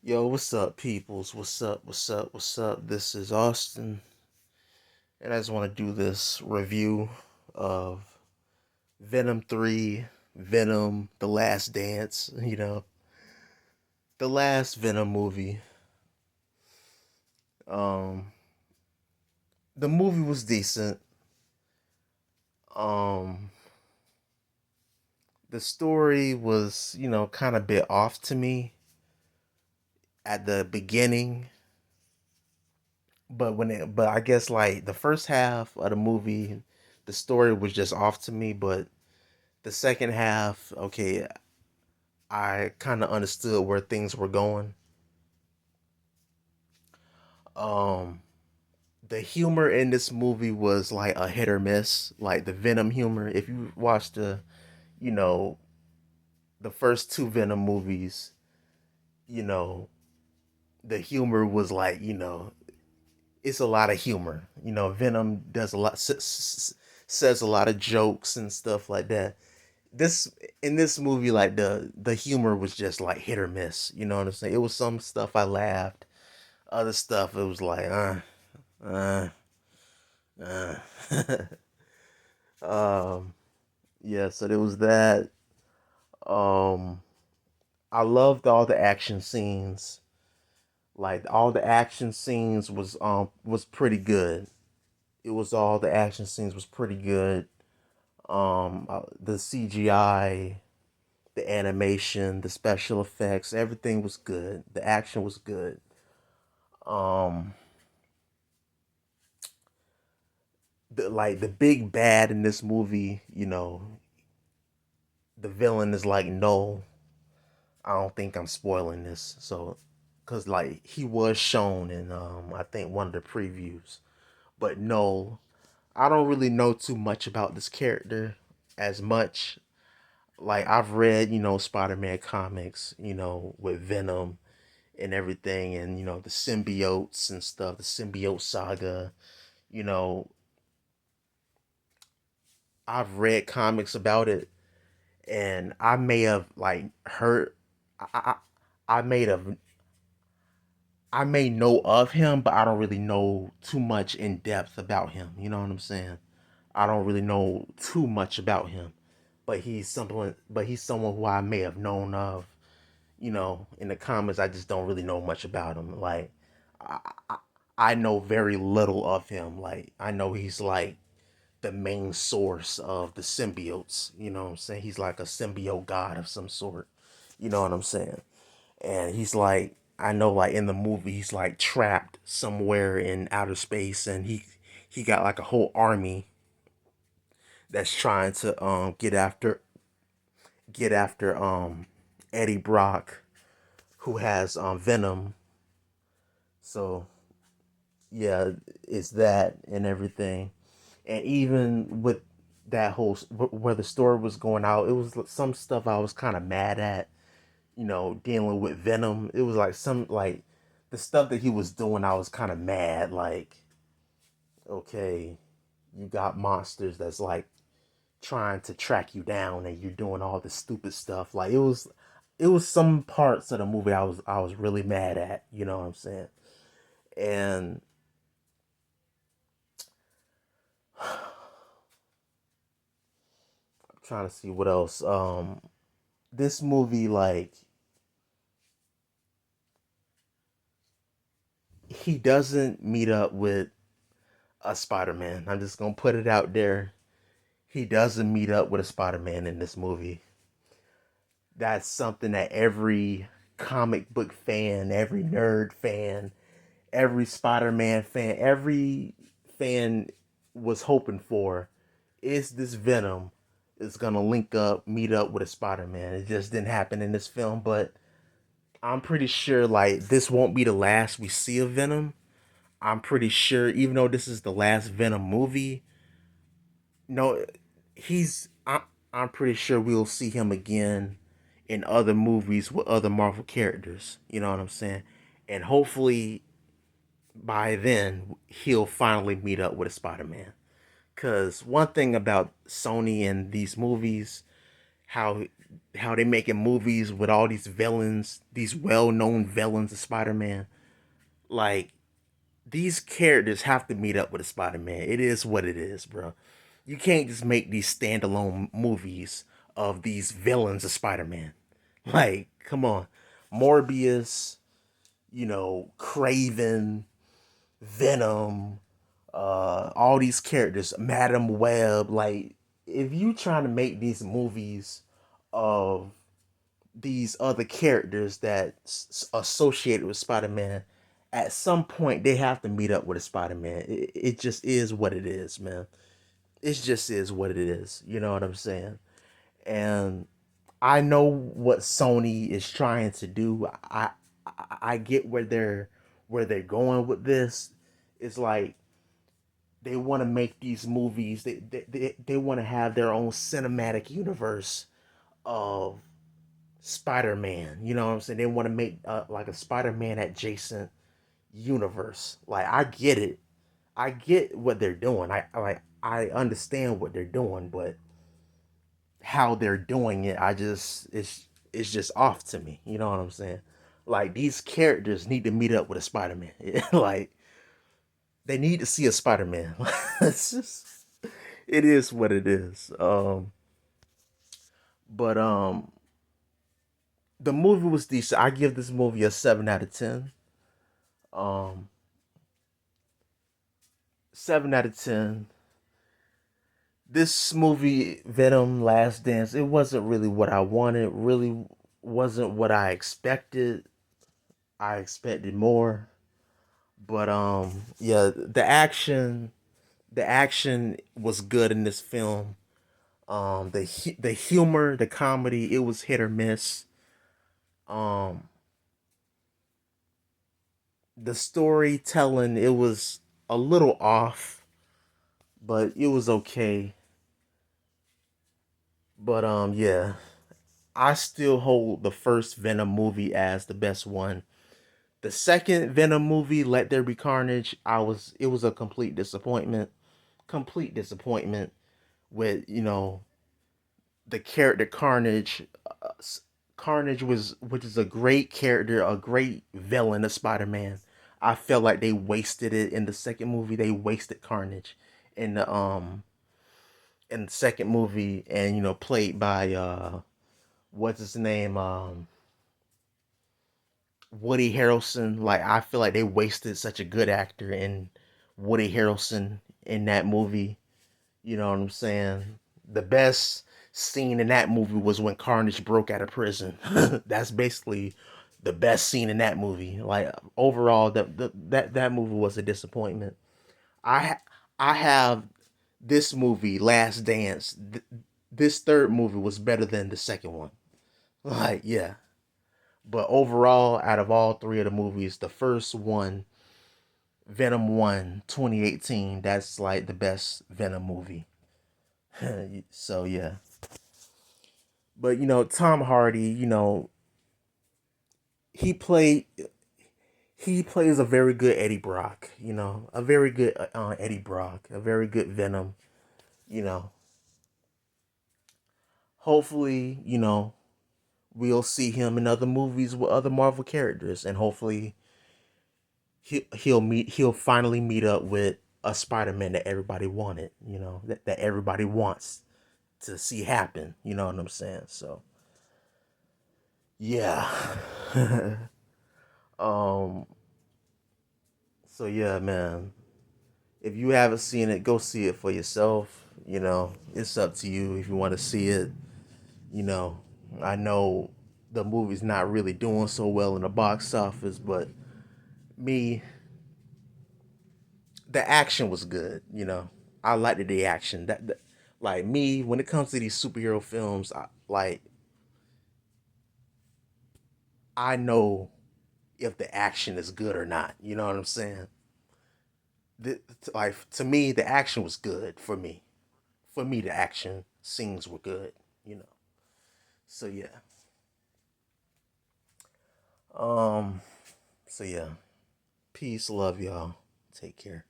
Yo, what's up, peoples? What's up? What's up? What's up? This is Austin, and I just want to do this review of Venom 3, Venom, The Last Dance, the last Venom movie. Um, the movie was decent. Um, the story was, kind of bit off to me at the beginning, but I guess like the first half of the movie, the story was just off to me, but the second half, okay, I kind of understood where things were going. Um, the humor in this movie was like a hit or miss, like the Venom humor. If you watch you know, the first two Venom movies, you know, the humor was like, it's a lot of humor. Venom does a lot, says a lot of jokes and stuff like that. This in this movie, like the humor was just like hit or miss. You know what I'm saying? It was some stuff I laughed, other stuff it was like uh uh um yeah, so there was that. um I loved all the action scenes. Like all the action scenes was pretty good. It was all the action scenes was pretty good. The CGI, the animation, the special effects, everything was good. The action was good. um the big bad in this movie, the villain is like no. I don't think I'm spoiling this, so because like he was shown in I think one of the previews, but no, I don't really know too much about this character as much. Like I've read, Spider-Man comics, with Venom and everything, and the symbiotes and stuff, the symbiote saga. You know, I've read comics about it, and I may have like heard, I, I, I may have, I may know of him, but I don't really know too much in depth about him. You know what I'm saying? I don't really know too much about him, but he's someone who I may have known of. In the comics, I just don't really know much about him. Like, I, I, I know very little of him. Like, I know he's like the main source of the symbiotes. You know what I'm saying? He's like a symbiote god of some sort. You know what I'm saying? And he's like, I know, like in the movie, he's like trapped somewhere in outer space, and he got like a whole army that's trying to get after Eddie Brock, who has Venom. So yeah, it's that and everything. And even with that whole where the story was going out, it was some stuff I was kind of mad at. Dealing with Venom, it was like some like the stuff that he was doing. I was kind of mad. Like, okay, you got monsters that's like trying to track you down, and you're doing all this stupid stuff. Like it was some parts of the movie I was really mad at. You know what I'm saying? And I'm trying to see what else. This movie, like, he doesn't meet up with a Spider-Man. I'm just gonna put it out there. He doesn't meet up with a Spider-Man in this movie. That's something that every comic book fan, every nerd fan, every Spider-Man fan, every fan was hoping for. Is this Venom is gonna link up, meet up with a Spider-Man? It just didn't happen in this film, but I'm pretty sure like this won't be the last we see of Venom. I'm pretty sure, even though this is the last Venom movie, no, he's. I'm pretty sure we'll see him again in other movies with other Marvel characters. You know what I'm saying? And hopefully by then he'll finally meet up with a Spider-Man. Cause one thing about Sony and these movies, how how they making movies with all these villains, these well-known villains of Spider-Man. Like these characters have to meet up with a Spider-Man. It is what it is, bro. You can't just make these standalone movies of these villains of Spider-Man. Like, come on. Morbius, Craven, Venom, all these characters, Madam Web. Like, if you trying to make these movies of these other characters that associated with Spider-Man, at some point they have to meet up with a Spider-Man. It just is what it is, man. It just is what it is. You know what I'm saying? And I know what Sony is trying to do. I get where they're going with this. It's like they want to make these movies. They want to have their own cinematic universe of Spider-Man. You know what I'm saying? They want to make like a Spider-Man adjacent universe. Like I get it. I get what they're doing. I understand what they're doing, but how they're doing it, it's just off to me. You know what I'm saying? Like these characters need to meet up with a Spider-Man. Like they need to see a Spider-Man. It's just it is what it is. But the movie was decent. I give this movie a 7 out of 10. Um 7 out of 10. This movie, Venom Last Dance, it wasn't really what I wanted, really wasn't what I expected. I expected more. But yeah, the action was good in this film. The humor, the comedy, it was hit or miss. Um the storytelling, it was a little off, but it was okay. But yeah, I still hold the first Venom movie as the best one. The second Venom movie, Let There Be Carnage, it was a complete disappointment. Complete disappointment with, the character Carnage. Carnage was which is a great character, a great villain of Spider-Man. I felt like they wasted it in the second movie. They wasted Carnage in the second movie, and played by what's his name, Woody Harrelson. Like I feel like they wasted such a good actor in Woody Harrelson in that movie. You know what I'm saying? The best scene in that movie was when Carnage broke out of prison. That's basically the best scene in that movie. Like overall, that movie was a disappointment. I have this movie, Last Dance. This third movie was better than the second one. Like yeah, but overall, out of all three of the movies, the first one, Venom 1, 2018, that's like the best Venom movie. So yeah. But Tom Hardy, he played he plays a very good Eddie Brock, a very good Eddie Brock, a very good Venom, you know. Hopefully, we'll see him in other movies with other Marvel characters, and hopefully he'll finally meet up with a Spider-Man that everybody wanted, that everybody wants to see happen, you know what I'm saying? So, yeah. um so yeah, man. If you haven't seen it, go see it for yourself. It's up to you if you want to see it. You know, I know the movie's not really doing so well in the box office, but me, the action was good. I liked the action. Like me, when it comes to these superhero films, I know if the action is good or not. You know what I'm saying? Like to me, the action was good for me. For me, the action scenes were good. You know. So yeah. Um. So yeah. Peace, love y'all. Take care.